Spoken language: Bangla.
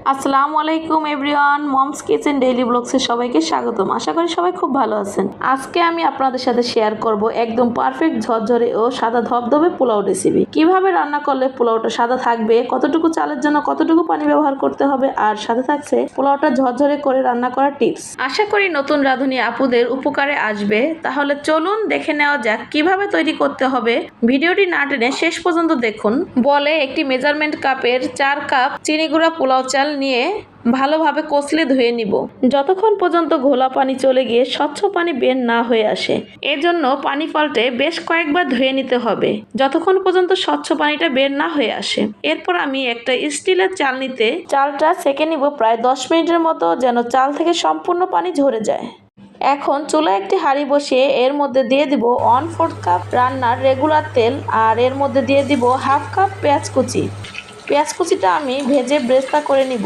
আসসালামু আলাইকুম এভরিওয়ান, মমস কিচেন ডেইলি ব্লগসে সবাইকে স্বাগতম। আশা করি সবাই খুব ভালো আছেন। আজকে আমি আপনাদের সাথে শেয়ার করব একদম পারফেক্ট ঝরঝরে ও সাদা ধবধবে পোলাও রেসিপি। কিভাবে রান্না করলে পোলাওটা সাদা থাকবে, কতটুকু চালের জন্য কতটুকু পানি ব্যবহার করতে হবে, আর সাথে থাকছে পোলাওটা ঝরঝরে করে রান্না করার টিপস। আশা করি নতুন রাঁধুনি আপুদের উপকারে আসবে। তাহলে চলুন দেখে নেওয়া যাক কিভাবে তৈরি করতে হবে। ভিডিওটি না টেনে শেষ পর্যন্ত দেখুন। বলে একটি মেজারমেন্ট কাপের 4 কাপ চিনি গুঁড়া পোলাও চাল নিয়ে ভালোভাবে কষলে ধুয়ে নিব, যতক্ষণ পর্যন্ত ঘোলা পানি চলে গিয়ে স্বচ্ছ পানি বের না হয়ে আসে। এজন্য পানি পাল্টে বেশ কয়েকবার ধুয়ে নিতে হবে, যতক্ষণ পর্যন্ত স্বচ্ছ পানিটা বের না হয়ে আসে। এরপর আমি একটা স্টিলের চালনিতে চালটা সেঁকে নিব প্রায় 10 মিনিটের মতো, যেন চাল থেকে সম্পূর্ণ পানি ঝরে যায়। এখন চুলায় একটি হাঁড়ি বসিয়ে এর মধ্যে দিয়ে দিব 1/4 কাপ রান্নার রেগুলার তেল, আর এর মধ্যে দিয়ে দিব 1/2 কাপ পেঁয়াজ কুচি। পেঁয়াজ কুচিটা আমি ভেজে ব্রেস্তা করে নিব।